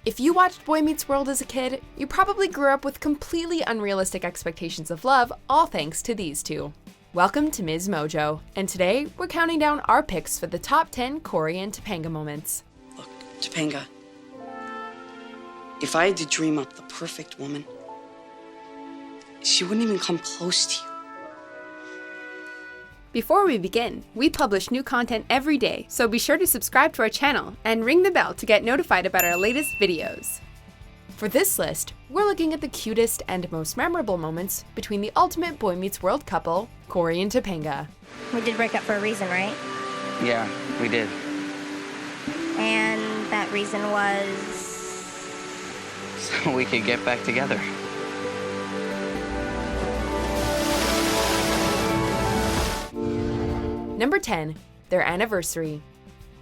If you watched Boy Meets World as a kid, you probably grew up with completely unrealistic expectations of love, all thanks to these two. Welcome to MsMojo, and today we're counting down our picks for the top 10 Cory and Topanga moments. Look, Topanga, if I had to dream up the perfect woman, she wouldn't even come close to you. Before we begin, we publish new content every day, so be sure to subscribe to our channel and ring the bell to get notified about our latest videos. For this list, we're looking at the cutest and most memorable moments between the ultimate Boy Meets World couple, Cory and Topanga. We did break up for a reason, right? Yeah, we did. And that reason was... So we could get back together. Number 10, their anniversary.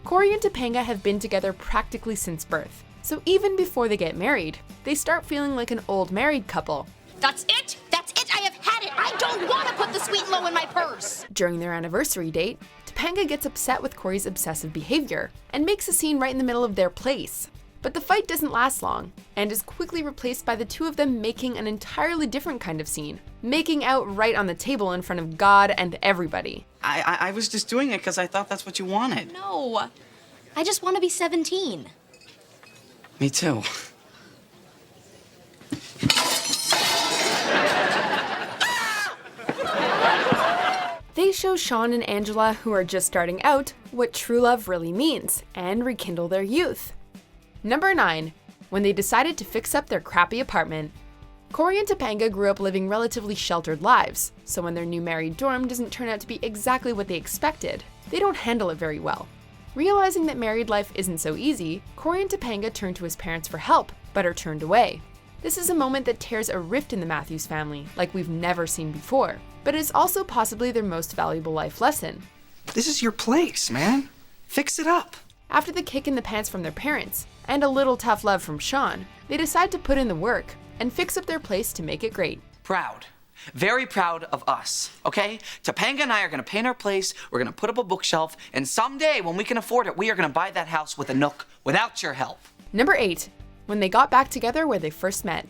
Cory and Topanga have been together practically since birth, so even before they get married, they start feeling like an old married couple. That's it! That's it! I have had it! I don't want to put the sweet and low in my purse! During their anniversary date, Topanga gets upset with Cory's obsessive behavior and makes a scene right in the middle of their place. But the fight doesn't last long, and is quickly replaced by the two of them making an entirely different kind of scene, making out right on the table in front of God and everybody. I was just doing it because I thought that's what you wanted. No, I just want to be 17. Me too. They show Sean and Angela, who are just starting out, what true love really means, and rekindle their youth. Number 9, when they decided to fix up their crappy apartment. Cory and Topanga grew up living relatively sheltered lives, so when their new married dorm doesn't turn out to be exactly what they expected, they don't handle it very well. Realizing that married life isn't so easy, Cory and Topanga turn to his parents for help, but are turned away. This is a moment that tears a rift in the Matthews family, like we've never seen before, but it's also possibly their most valuable life lesson. This is your place, man. Fix it up. After the kick in the pants from their parents, and a little tough love from Sean, they decide to put in the work and fix up their place to make it great. Proud. Very proud of us, okay? Topanga and I are gonna paint our place, we're gonna put up a bookshelf, and someday when we can afford it, we are gonna buy that house with a nook without your help. Number 8, when they got back together where they first met.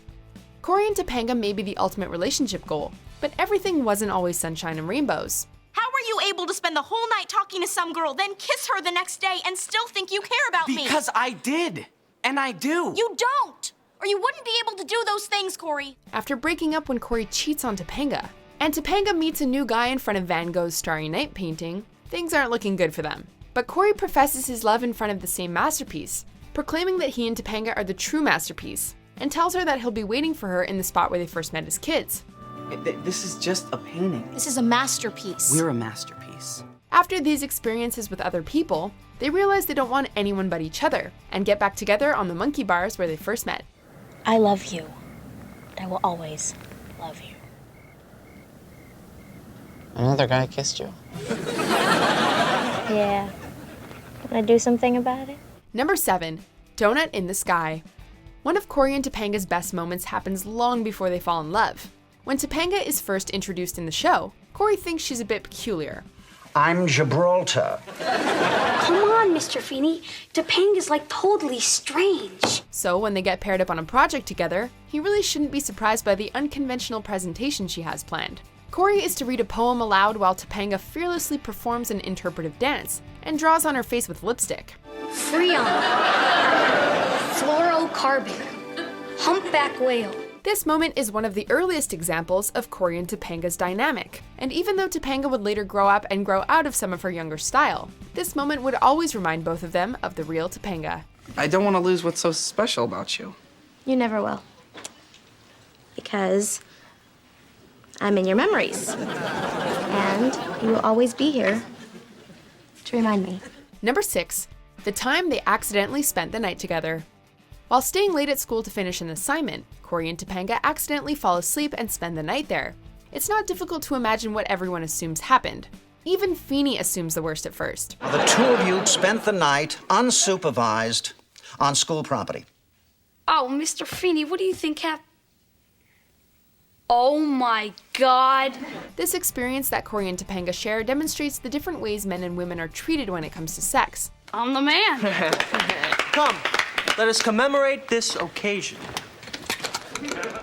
Cory and Topanga may be the ultimate relationship goal, but everything wasn't always sunshine and rainbows. How were you able to spend the whole night talking to some girl, then kiss her the next day and still think you care about me? Because I did, and I do. You don't! Or you wouldn't be able to do those things, Cory. After breaking up when Cory cheats on Topanga, and Topanga meets a new guy in front of Van Gogh's Starry Night painting, things aren't looking good for them. But Cory professes his love in front of the same masterpiece, proclaiming that he and Topanga are the true masterpiece, and tells her that he'll be waiting for her in the spot where they first met as kids. This is just a painting. This is a masterpiece. We're a masterpiece. After these experiences with other people, they realize they don't want anyone but each other, and get back together on the monkey bars where they first met. I love you. I will always love you. Another guy kissed you? Yeah. Wanna do something about it? Number 7, Doughnut in the Sky. One of Cory and Topanga's best moments happens long before they fall in love. When Topanga is first introduced in the show, Cory thinks she's a bit peculiar. I'm Gibraltar. Come on, Mr. Feeney. Topanga's like totally strange. So when they get paired up on a project together, he really shouldn't be surprised by the unconventional presentation she has planned. Cory is to read a poem aloud while Topanga fearlessly performs an interpretive dance and draws on her face with lipstick. Freon. Fluorocarbon. Humpback whale. This moment is one of the earliest examples of Cory and Topanga's dynamic, and even though Topanga would later grow up and grow out of some of her younger style, this moment would always remind both of them of the real Topanga. I don't want to lose what's so special about you. You never will. Because I'm in your memories. And you will always be here to remind me. Number 6, the time they accidentally spent the night together. While staying late at school to finish an assignment, Cory and Topanga accidentally fall asleep and spend the night there. It's not difficult to imagine what everyone assumes happened. Even Feeney assumes the worst at first. The two of you spent the night unsupervised on school property. Oh, Mr. Feeney, what do you think happened? Oh my God. This experience that Cory and Topanga share demonstrates the different ways men and women are treated when it comes to sex. I'm the man. Come, Let us commemorate this occasion.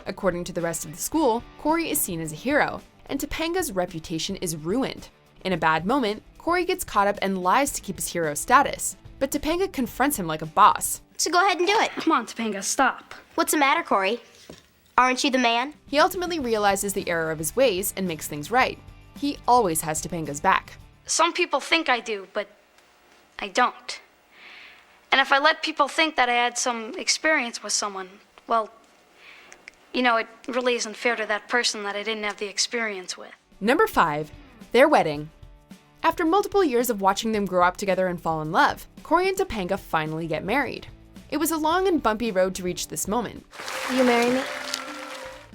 According to the rest of the school, Cory is seen as a hero, and Topanga's reputation is ruined. In a bad moment, Cory gets caught up and lies to keep his hero status, but Topanga confronts him like a boss. So go ahead and do it. Come on, Topanga, stop. What's the matter, Cory? Aren't you the man? He ultimately realizes the error of his ways and makes things right. He always has Topanga's back. Some people think I do, but I don't. And if I let people think that I had some experience with someone, well, you know, it really isn't fair to that person that I didn't have the experience with. Number 5, their wedding. After multiple years of watching them grow up together and fall in love, Cory and Topanga finally get married. It was a long and bumpy road to reach this moment. Will you marry me?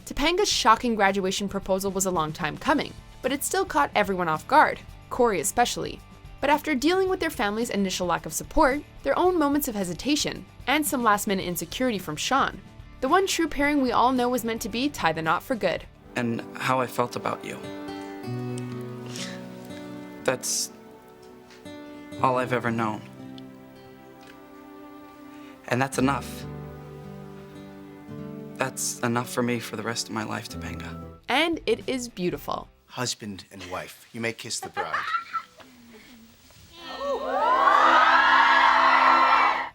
Topanga's shocking graduation proposal was a long time coming, but it still caught everyone off guard, Cory especially. But after dealing with their family's initial lack of support, their own moments of hesitation, and some last-minute insecurity from Sean, the one true pairing we all know was meant to be tie the knot for good. And how I felt about you. That's all I've ever known. And that's enough. That's enough for me for the rest of my life, Topanga. And it is beautiful. Husband and wife, you may kiss the bride.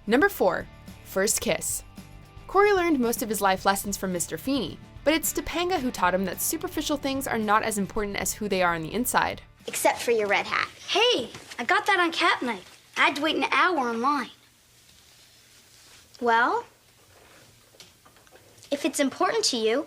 Number 4, first kiss. Cory learned most of his life lessons from Mr. Feeney, but it's Topanga who taught him that superficial things are not as important as who they are on the inside. Except for your red hat. Hey, I got that on cat night. I had to wait an hour in line. Well, if it's important to you,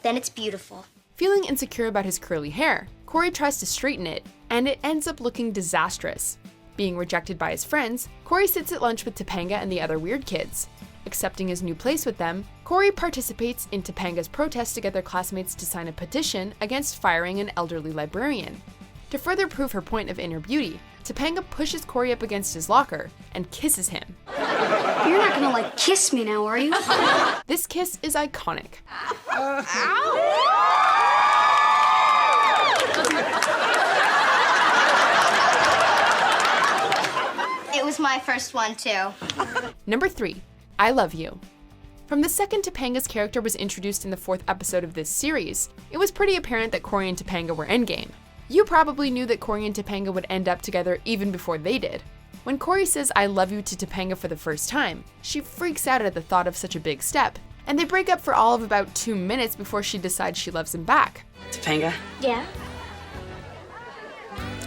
then it's beautiful. Feeling insecure about his curly hair, Cory tries to straighten it, and it ends up looking disastrous. Being rejected by his friends, Cory sits at lunch with Topanga and the other weird kids. Accepting his new place with them, Cory participates in Topanga's protest to get their classmates to sign a petition against firing an elderly librarian. To further prove her point of inner beauty, Topanga pushes Cory up against his locker and kisses him. You're not gonna, like, kiss me now, are you? This kiss is iconic. It was my first one, too. Number 3, I love you. From the second Topanga's character was introduced in the 4th episode of this series, it was pretty apparent that Cory and Topanga were endgame. You probably knew that Cory and Topanga would end up together even before they did. When Cory says I love you to Topanga for the first time, she freaks out at the thought of such a big step, and they break up for all of about 2 minutes before she decides she loves him back. Topanga, Yeah?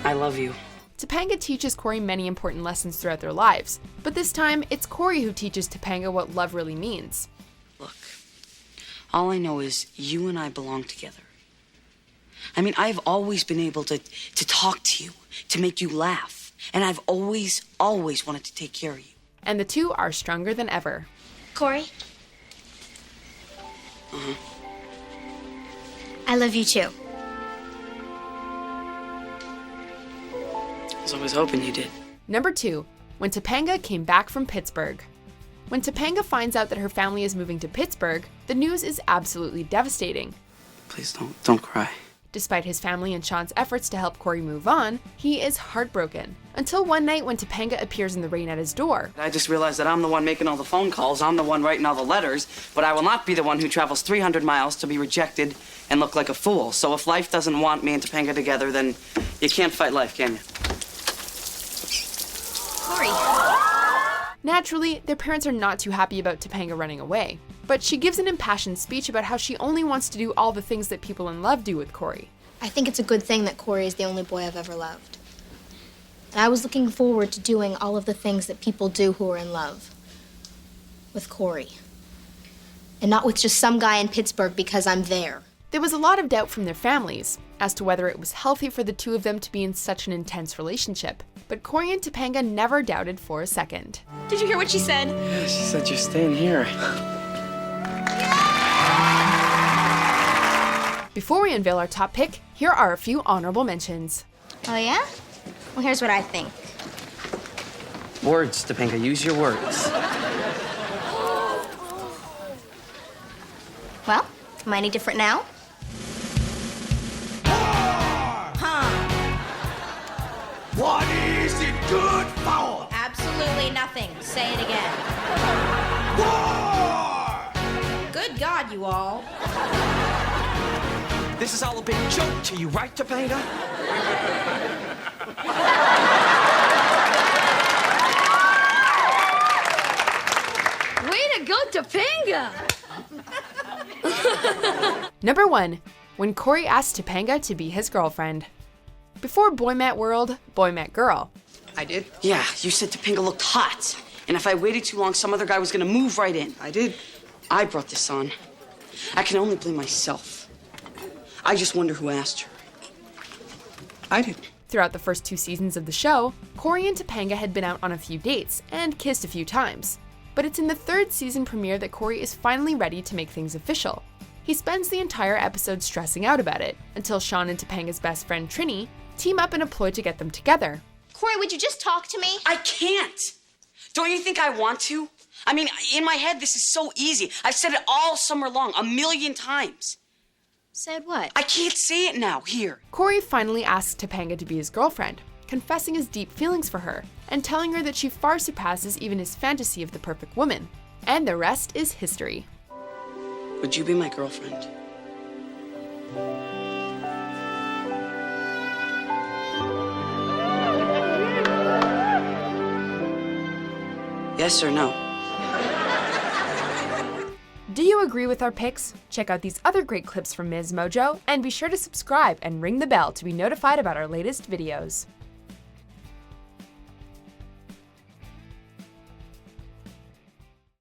I love you. Topanga teaches Cory many important lessons throughout their lives, but this time it's Cory who teaches Topanga what love really means. Look, all I know is you and I belong together. I mean, I've always been able to talk to you, to make you laugh. And I've always wanted to take care of you. And the two are stronger than ever. Cory? I love you, too. I was always hoping you did. Number 2, when Topanga came back from Pittsburgh. When Topanga finds out that her family is moving to Pittsburgh, the news is absolutely devastating. Please don't cry. Despite his family and Sean's efforts to help Cory move on, he is heartbroken. Until one night when Topanga appears in the rain at his door. I just realized that I'm the one making all the phone calls, I'm the one writing all the letters, but I will not be the one who travels 300 miles to be rejected and look like a fool. So if life doesn't want me and Topanga together, then you can't fight life, can you? Cory. Naturally, their parents are not too happy about Topanga running away. But she gives an impassioned speech about how she only wants to do all the things that people in love do with Cory. I think it's a good thing that Cory is the only boy I've ever loved. And I was looking forward to doing all of the things that people do who are in love. With Cory. And not with just some guy in Pittsburgh because I'm there. There was a lot of doubt from their families as to whether it was healthy for the two of them to be in such an intense relationship. But Cory and Topanga never doubted for a second. Did you hear what she said? Yeah, she said you're staying here. Before we unveil our top pick, here are a few honorable mentions. Oh, yeah? Well, here's what I think. Words, Topanga, use your words. Well, am I any different now? What is it good for? Absolutely nothing. Say it again. you all. This is all a big joke to you, right, Topanga? Way to go, Topanga! Number 1. When Cory asked Topanga to be his girlfriend. Before Boy Met World, Boy Met Girl. I did? Yeah, you said Topanga looked hot. And if I waited too long, some other guy was gonna move right in. I did. I brought this on. I can only blame myself. I just wonder who asked her. I did. Throughout the first 2 seasons of the show, Cory and Topanga had been out on a few dates and kissed a few times. But it's in the 3rd season premiere that Cory is finally ready to make things official. He spends the entire episode stressing out about it, until Sean and Topanga's best friend Trini team up in a ploy to get them together. Cory, would you just talk to me? I can't. Don't you think I want to? I mean, in my head, this is so easy. I've said it all summer long, 1,000,000 times. Said what? I can't say it now, here. Cory finally asks Topanga to be his girlfriend, confessing his deep feelings for her, and telling her that she far surpasses even his fantasy of the perfect woman. And the rest is history. Would you be my girlfriend? Yes or no? Do you agree with our picks? Check out these other great clips from MsMojo, and be sure to subscribe and ring the bell to be notified about our latest videos.